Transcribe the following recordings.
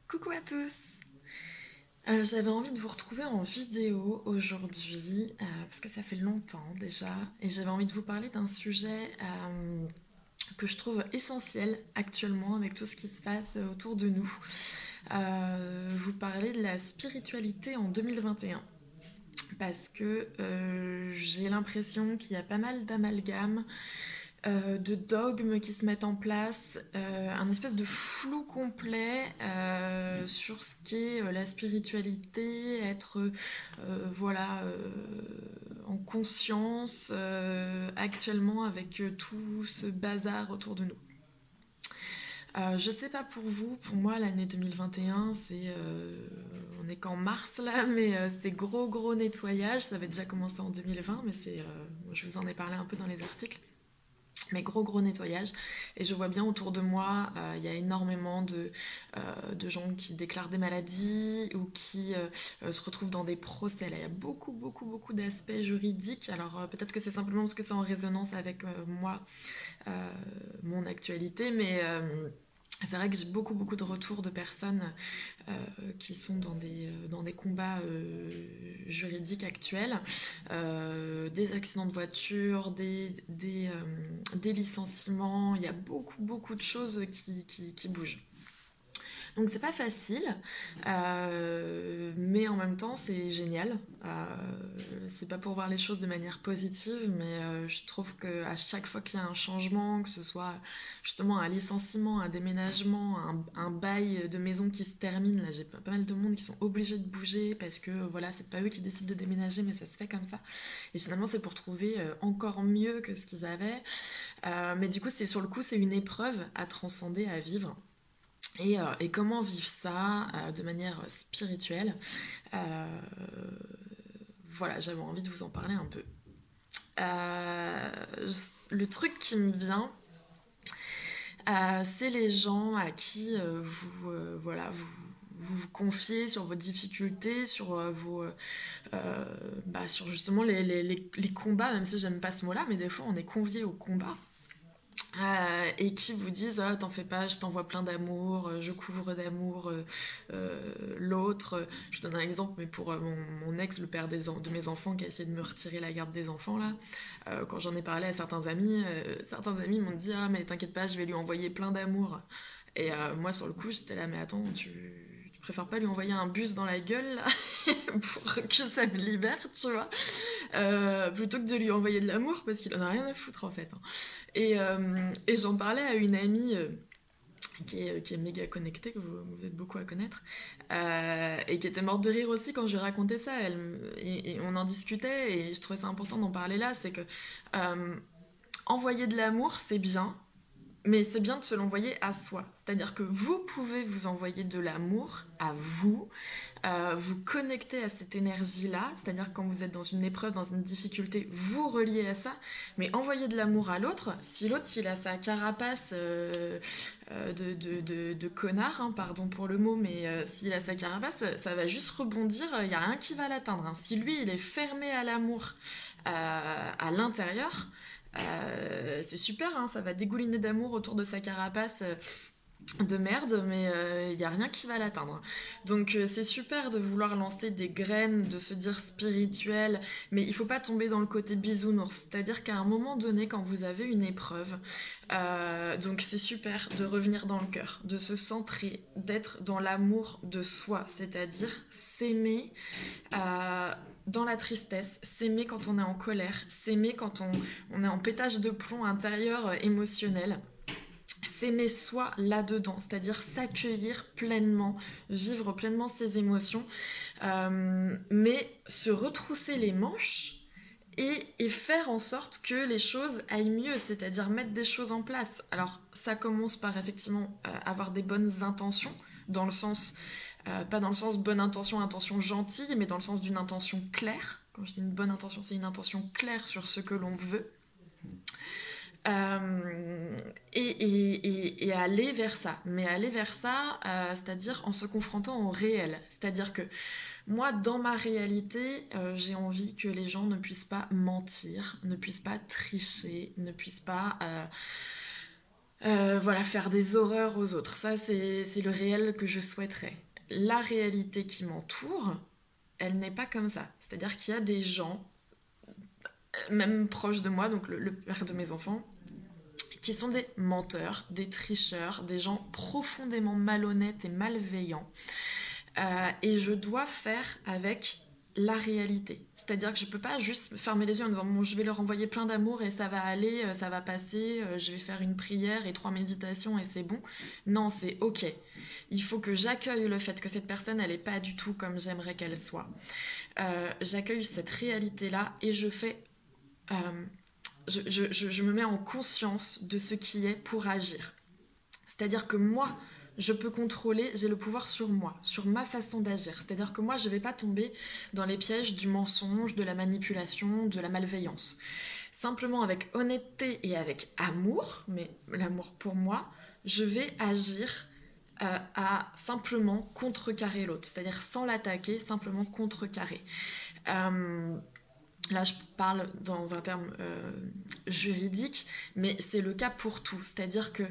Coucou à tous. J'avais envie de vous retrouver en vidéo aujourd'hui parce que ça fait longtemps déjà et j'avais envie de vous parler d'un sujet que je trouve essentiel actuellement avec tout ce qui se passe autour de nous. Vous parler de la spiritualité en 2021 parce que j'ai l'impression qu'il y a pas mal d'amalgames de dogmes qui se mettent en place, un espèce de flou complet sur ce qu'est la spiritualité, être voilà, en conscience actuellement avec tout ce bazar autour de nous. Je sais pas pour vous, pour moi l'année 2021 on est qu'en mars là, mais c'est gros nettoyage, ça avait déjà commencé en 2020, mais je vous en ai parlé un peu dans les articles. Mais gros nettoyage, et je vois bien autour de moi il y a énormément de gens qui déclarent des maladies ou qui se retrouvent dans des procès. Là il y a beaucoup d'aspects juridiques. Alors peut-être que c'est simplement parce que c'est en résonance avec moi, mon actualité, mais c'est vrai que j'ai beaucoup de retours de personnes qui sont dans des combats juridiques actuels, des accidents de voiture, des licenciements. Il y a beaucoup de choses qui bougent. Donc c'est pas facile, mais en même temps c'est génial. C'est pas pour voir les choses de manière positive, mais je trouve qu'à chaque fois qu'il y a un changement, que ce soit justement un licenciement, un déménagement, un bail de maison qui se termine, là j'ai pas mal de monde qui sont obligés de bouger parce que voilà, c'est pas eux qui décident de déménager, mais ça se fait comme ça. Et finalement c'est pour trouver encore mieux que ce qu'ils avaient. Mais du coup c'est sur le coup c'est une épreuve à transcender, à vivre. Et comment vivre ça de manière spirituelle. Euh, voilà, j'avais envie de vous en parler un peu. Le truc qui me vient, c'est les gens à qui voilà, vous confiez sur vos difficultés, sur sur justement les combats, même si j'aime pas ce mot-là, mais des fois on est convié au combat. Et qui vous disent ah, t'en fais pas, je t'envoie plein d'amour, je couvre d'amour l'autre. Je vous donne un exemple, mais pour mon ex, le père de mes enfants, qui a essayé de me retirer la garde des enfants là, quand j'en ai parlé à certains amis m'ont dit ah mais t'inquiète pas, je vais lui envoyer plein d'amour. Et moi sur le coup j'étais là mais attends, tu préfères pas lui envoyer un bus dans la gueule là pour que ça me libère, tu vois, plutôt que de lui envoyer de l'amour parce qu'il en a rien à foutre en fait, hein. Et j'en parlais à une amie qui est méga connectée, que vous êtes beaucoup à connaître, et qui était morte de rire aussi quand je lui racontais ça. Et on en discutait, et je trouvais ça important d'en parler là, c'est que envoyer de l'amour, c'est bien, mais c'est bien de se l'envoyer à soi. C'est-à-dire que vous pouvez vous envoyer de l'amour à vous, vous connecter à cette énergie-là, c'est-à-dire quand vous êtes dans une épreuve, dans une difficulté, vous reliez à ça, mais envoyer de l'amour à l'autre, si l'autre il a sa carapace de connard, hein, pardon pour le mot, mais s'il a sa carapace, ça va juste rebondir, il n'y a rien qui va l'atteindre, hein. Si lui il est fermé à l'amour à l'intérieur, c'est super, hein, ça va dégouliner d'amour autour de sa carapace de merde, mais il n'y a rien qui va l'atteindre. Donc c'est super de vouloir lancer des graines, de se dire spirituel, mais il faut pas tomber dans le côté bisounours. C'est-à-dire qu'à un moment donné, quand vous avez une épreuve, donc c'est super de revenir dans le cœur, de se centrer, d'être dans l'amour de soi, c'est-à-dire s'aimer dans la tristesse, s'aimer quand on est en colère, s'aimer quand on est en pétage de plomb intérieur émotionnel. S'aimer soi là-dedans, c'est-à-dire s'accueillir pleinement, vivre pleinement ses émotions, mais se retrousser les manches et faire en sorte que les choses aillent mieux, c'est-à-dire mettre des choses en place. Alors ça commence par effectivement avoir des bonnes intentions, dans le sens, pas dans le sens bonne intention, intention gentille, mais dans le sens d'une intention claire. Quand je dis une bonne intention, c'est une intention claire sur ce que l'on veut. Euh, et aller vers ça. Mais aller vers ça, c'est-à-dire en se confrontant au réel. C'est-à-dire que moi, dans ma réalité, j'ai envie que les gens ne puissent pas mentir, ne puissent pas tricher, ne puissent pas voilà, faire des horreurs aux autres. Ça, c'est le réel que je souhaiterais. La réalité qui m'entoure, elle n'est pas comme ça. C'est-à-dire qu'il y a des gens, même proches de moi, donc le père de mes enfants, qui sont des menteurs, des tricheurs, des gens profondément malhonnêtes et malveillants. Et je dois faire avec la réalité. C'est-à-dire que je peux pas juste fermer les yeux en disant bon, je vais leur envoyer plein d'amour et ça va aller, ça va passer, je vais faire une prière et 3 méditations et c'est bon. Non, c'est ok. Il faut que j'accueille le fait que cette personne, elle est pas du tout comme j'aimerais qu'elle soit. J'accueille cette réalité-là et je fais euh, je me mets en conscience de ce qui est pour agir. C'est-à-dire que moi, je peux contrôler, j'ai le pouvoir sur moi, sur ma façon d'agir. C'est-à-dire que moi, je ne vais pas tomber dans les pièges du mensonge, de la manipulation, de la malveillance. Simplement avec honnêteté et avec amour, mais l'amour pour moi, je vais agir à simplement contrecarrer l'autre. C'est-à-dire sans l'attaquer, simplement contrecarrer. Euh, Là, je parle dans un terme juridique, mais c'est le cas pour tout. C'est-à-dire que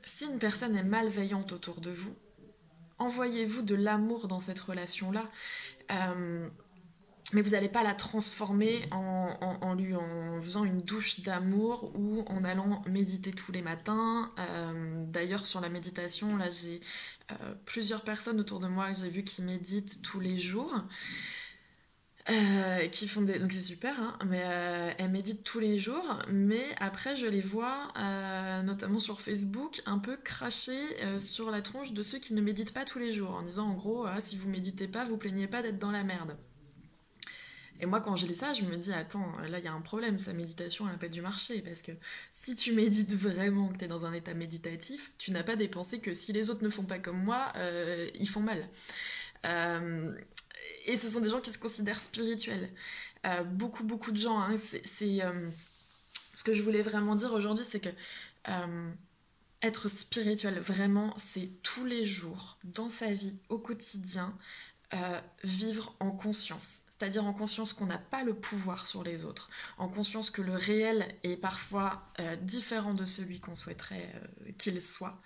si une personne est malveillante autour de vous, envoyez-vous de l'amour dans cette relation-là, euh, mais vous n'allez pas la transformer en faisant une douche d'amour ou en allant méditer tous les matins. D'ailleurs, sur la méditation, là, j'ai plusieurs personnes autour de moi que j'ai vu qui méditent tous les jours. Qui font des... Donc c'est super, hein, mais elles méditent tous les jours, mais après je les vois, notamment sur Facebook, un peu cracher sur la tronche de ceux qui ne méditent pas tous les jours, en disant en gros, ah, si vous méditez pas, vous plaignez pas d'être dans la merde. Et moi quand je lis ça, je me dis, attends, là il y a un problème, sa méditation elle n'a pas dû marcher, parce que si tu médites vraiment, que tu es dans un état méditatif, tu n'as pas des pensées que si les autres ne font pas comme moi, ils font mal. Euh, et ce sont des gens qui se considèrent spirituels. Beaucoup de gens. Hein, ce que je voulais vraiment dire aujourd'hui, c'est que euh, être spirituel, vraiment, c'est tous les jours, dans sa vie, au quotidien, vivre en conscience. C'est-à-dire en conscience qu'on n'a pas le pouvoir sur les autres, en conscience que le réel est parfois différent de celui qu'on souhaiterait qu'il soit,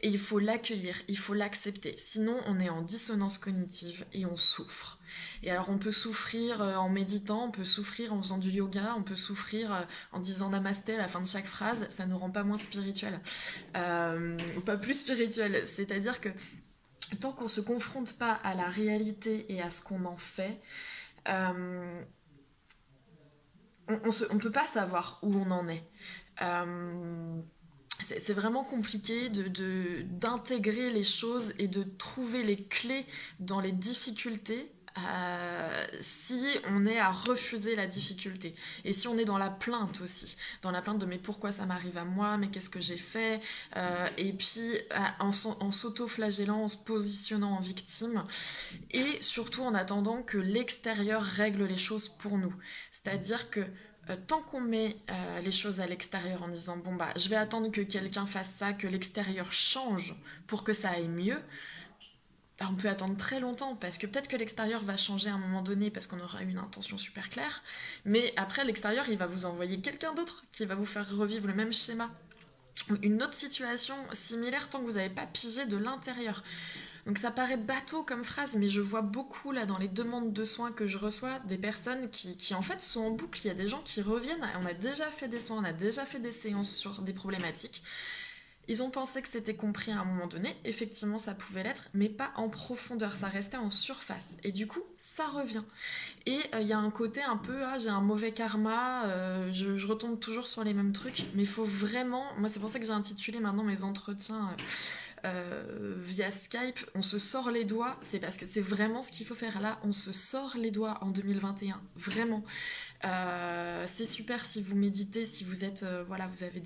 et il faut l'accueillir, il faut l'accepter. Sinon, on est en dissonance cognitive et on souffre. Et alors, on peut souffrir en méditant, on peut souffrir en faisant du yoga, on peut souffrir en disant namasté à la fin de chaque phrase. Ça ne nous rend pas moins spirituel, pas plus spirituel. C'est-à-dire que tant qu'on ne se confronte pas à la réalité et à ce qu'on en fait, euh, on ne peut pas savoir où on en est. Euh, c'est vraiment compliqué d'intégrer les choses et de trouver les clés dans les difficultés si on est à refuser la difficulté et si on est dans la plainte aussi, dans la plainte de mais pourquoi ça m'arrive à moi, mais qu'est-ce que j'ai fait, et puis en s'auto-flagellant, en se positionnant en victime et surtout en attendant que l'extérieur règle les choses pour nous. C'est-à-dire que tant qu'on met les choses à l'extérieur en disant bon bah je vais attendre que quelqu'un fasse ça, que l'extérieur change pour que ça aille mieux, bah, on peut attendre très longtemps parce que peut-être que l'extérieur va changer à un moment donné parce qu'on aura une intention super claire, mais après l'extérieur il va vous envoyer quelqu'un d'autre qui va vous faire revivre le même schéma, une autre situation similaire tant que vous n'avez pas pigé de l'intérieur. Donc ça paraît bateau comme phrase, mais je vois beaucoup là dans les demandes de soins que je reçois des personnes qui en fait sont en boucle. Il y a des gens qui reviennent, on a déjà fait des soins, on a déjà fait des séances sur des problématiques. Ils ont pensé que c'était compris à un moment donné, effectivement ça pouvait l'être, mais pas en profondeur, ça restait en surface. Et du coup, ça revient. Et il y a un côté un peu, ah j'ai un mauvais karma, je retombe toujours sur les mêmes trucs, mais il faut vraiment, moi c'est pour ça que j'ai intitulé maintenant mes entretiens via Skype, on se sort les doigts, c'est parce que c'est vraiment ce qu'il faut faire là, on se sort les doigts en 2021, vraiment. C'est super si vous méditez, si vous êtes, voilà, vous avez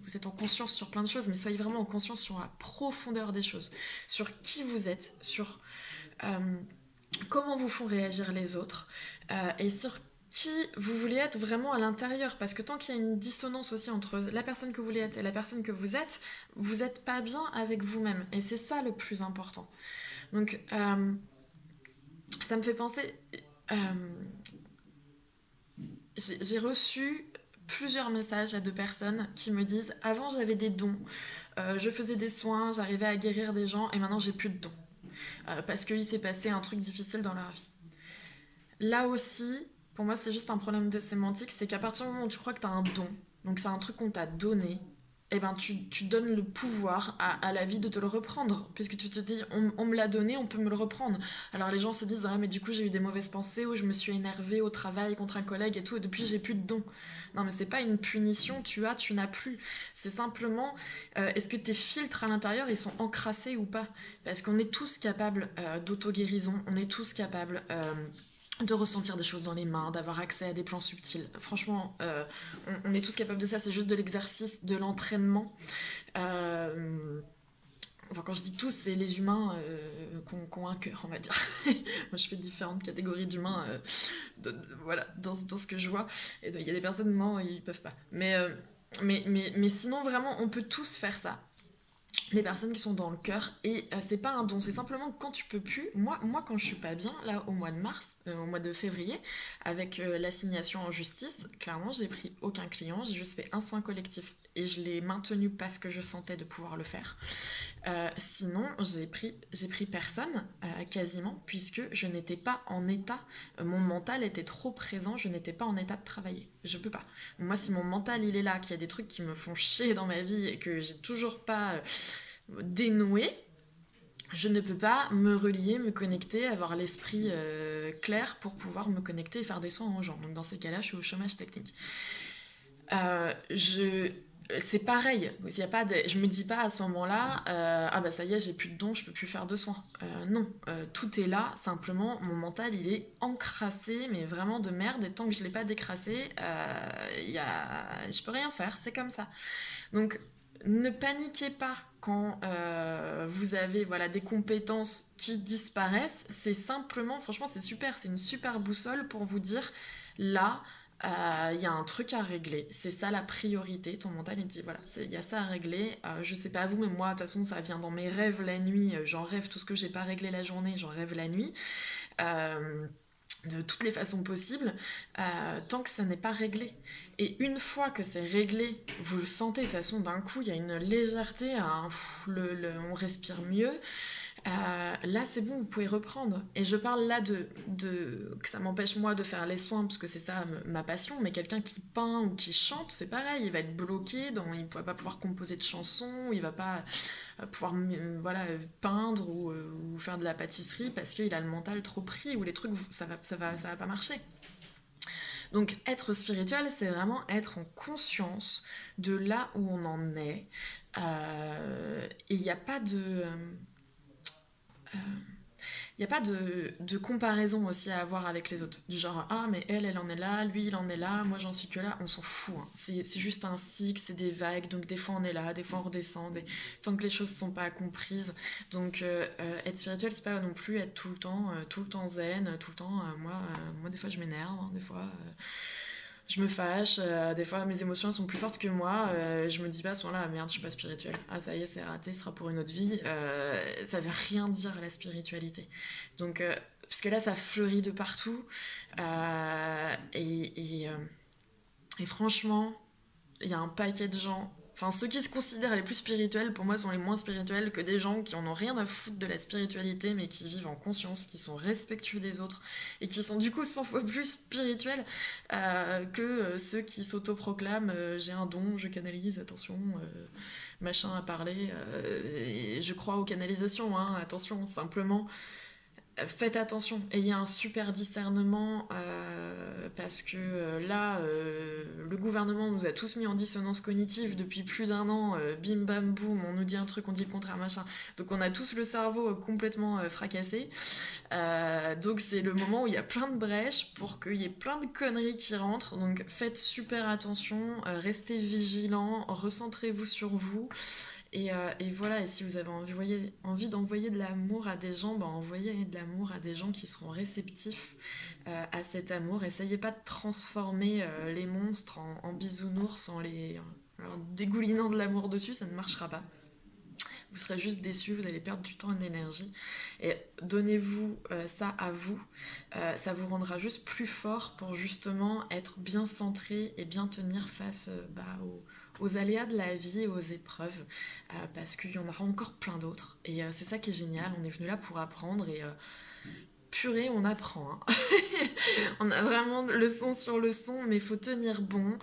vous êtes en conscience sur plein de choses, mais soyez vraiment en conscience sur la profondeur des choses, sur qui vous êtes, sur comment vous font réagir les autres, et sur qui vous voulez être vraiment à l'intérieur, parce que tant qu'il y a une dissonance aussi entre la personne que vous voulez être et la personne que vous n'êtes pas bien avec vous-même, et c'est ça le plus important. Donc ça me fait penser, euh, j'ai reçu plusieurs messages à de personnes qui me disent avant j'avais des dons, je faisais des soins, j'arrivais à guérir des gens et maintenant j'ai plus de dons. Parce qu'il s'est passé un truc difficile dans leur vie. Là aussi, pour moi, c'est juste un problème de sémantique, c'est qu'à partir du moment où tu crois que tu as un don, donc c'est un truc qu'on t'a donné, eh ben tu donnes le pouvoir à la vie de te le reprendre, puisque tu te dis on me l'a donné, on peut me le reprendre. Alors les gens se disent ah mais du coup j'ai eu des mauvaises pensées ou je me suis énervée au travail contre un collègue et tout et depuis j'ai plus de don. Non mais c'est pas une punition, tu n'as plus. C'est simplement est-ce que tes filtres à l'intérieur ils sont encrassés ou pas? Parce qu'on est tous capables d'auto-guérison, on est tous capables de ressentir des choses dans les mains, d'avoir accès à des plans subtils. Franchement, on est tous capables de ça, c'est juste de l'exercice, de l'entraînement. Enfin, quand je dis tous, c'est les humains qui ont un cœur, on va dire. Moi, je fais différentes catégories d'humains voilà, dans ce que je vois. Et il y a des personnes, non, ils peuvent pas. Mais sinon, vraiment, on peut tous faire ça. Les personnes qui sont dans le cœur et c'est pas un don, c'est simplement que quand tu peux plus, moi quand je suis pas bien là au mois de mars, au mois de février avec l'assignation en justice, clairement j'ai pris aucun client, j'ai juste fait un soin collectif et je l'ai maintenu parce que je sentais de pouvoir le faire. Sinon, j'ai pris personne, quasiment, puisque je n'étais pas en état, mon mental était trop présent, je n'étais pas en état de travailler. Je peux pas. Moi, si mon mental il est là, qu'il y a des trucs qui me font chier dans ma vie et que j'ai toujours pas dénoué, je ne peux pas me relier, me connecter, avoir l'esprit clair pour pouvoir me connecter et faire des soins aux gens. Donc dans ces cas-là, je suis au chômage technique. Je c'est pareil, y a pas de... je me dis pas à ce moment-là ah bah ça y est j'ai plus de dons, je peux plus faire de soins. Non, tout est là, simplement mon mental il est encrassé mais vraiment de merde et tant que je l'ai pas décrassé je peux rien faire, c'est comme ça. Donc ne paniquez pas quand vous avez voilà, des compétences qui disparaissent, c'est simplement, franchement c'est super, c'est une super boussole pour vous dire là il y a un truc à régler, c'est ça la priorité. Ton mental il te dit voilà, il y a ça à régler. Je sais pas à vous, mais moi de toute façon ça vient dans mes rêves la nuit. J'en rêve tout ce que j'ai pas réglé la journée, j'en rêve la nuit. De toutes les façons possibles, tant que ça n'est pas réglé. Et une fois que c'est réglé, vous le sentez de toute façon d'un coup, il y a une légèreté, on respire mieux. Là, c'est bon, vous pouvez reprendre. Et je parle là que ça m'empêche moi de faire les soins, parce que c'est ça ma passion, mais quelqu'un qui peint ou qui chante, c'est pareil, il va être bloqué, il ne va pas pouvoir composer de chansons, il va pas pouvoir voilà, peindre ou faire de la pâtisserie parce qu'il a le mental trop pris, ou les trucs, ça va pas marcher. Donc être spirituel, c'est vraiment être en conscience de là où on en est. Et il n'y a pas de... Il n'y a pas de comparaison aussi à avoir avec les autres. Du genre, ah, mais elle en est là, lui, il en est là, moi, j'en suis que là. On s'en fout. Hein. C'est juste un cycle, c'est des vagues. Donc, des fois, on est là, des fois, on redescend. Tant que les choses ne sont pas comprises. Donc, être spirituel, c'est pas non plus être tout le temps zen, tout le temps. Moi, des fois, je m'énerve. Hein, des fois, je me fâche, des fois mes émotions sont plus fortes que moi, je me dis pas à ce moment-là, merde, je suis pas spirituelle. Ah ça y est, c'est raté, ce sera pour une autre vie. Ça veut rien dire la spiritualité. Donc, parce que là, ça fleurit de partout. Et franchement, il y a un paquet de gens. Enfin, ceux qui se considèrent les plus spirituels, pour moi, sont les moins spirituels que des gens qui en ont rien à foutre de la spiritualité, mais qui vivent en conscience, qui sont respectueux des autres, et qui sont du coup 100 fois plus spirituels que ceux qui s'autoproclament j'ai un don, je canalise, attention, machin à parler, et je crois aux canalisations, hein, attention, simplement. Faites attention, ayez un super discernement parce que là, le gouvernement nous a tous mis en dissonance cognitive depuis plus d'un an, bim bam boum, on nous dit un truc, on dit le contraire, machin. Donc on a tous le cerveau complètement fracassé. Donc c'est le moment où il y a plein de brèches pour qu'il y ait plein de conneries qui rentrent. Donc faites super attention, restez vigilants, recentrez-vous sur vous. Et voilà, et si vous avez envie d'envoyer de l'amour à des gens, envoyez de l'amour à des gens qui seront réceptifs à cet amour. Essayez pas de transformer les monstres en bisounours en leur dégoulinant de l'amour dessus, ça ne marchera pas. vous serez juste déçus, vous allez perdre du temps et de l'énergie. Et donnez-vous ça à vous, ça vous rendra juste plus fort pour justement être bien centré et bien tenir face aux aléas de la vie et aux épreuves, parce qu'il y en aura encore plein d'autres. Et c'est ça qui est génial, on est venu là pour apprendre et purée, on apprend. Hein. On a vraiment leçon sur leçon, mais il faut tenir bon.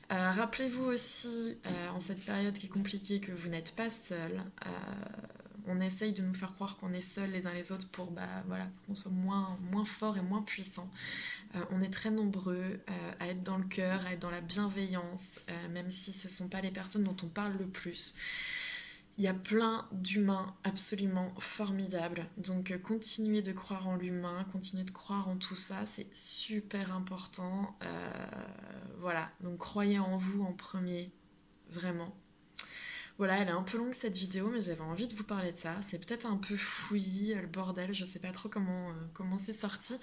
Rappelez-vous aussi, en cette période qui est compliquée, que vous n'êtes pas seul. On essaye de nous faire croire qu'on est seuls les uns les autres pour voilà, qu'on soit moins fort et moins puissant. On est très nombreux à être dans le cœur, à être dans la bienveillance, même si ce ne sont pas les personnes dont on parle le plus. Il y a plein d'humains absolument formidables. Donc continuez de croire en l'humain, continuez de croire en tout ça, c'est super important. Voilà, donc croyez en vous en premier, vraiment. Voilà, elle est un peu longue cette vidéo, mais j'avais envie de vous parler de ça. C'est peut-être un peu fouillis, le bordel, je sais pas trop comment c'est sorti.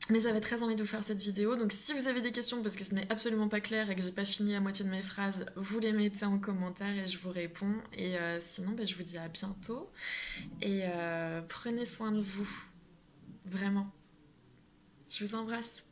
Mais j'avais très envie de vous faire cette vidéo, donc si vous avez des questions parce que ce n'est absolument pas clair et que j'ai pas fini la moitié de mes phrases, vous les mettez en commentaire et je vous réponds. Et sinon, je vous dis à bientôt et prenez soin de vous, vraiment. Je vous embrasse.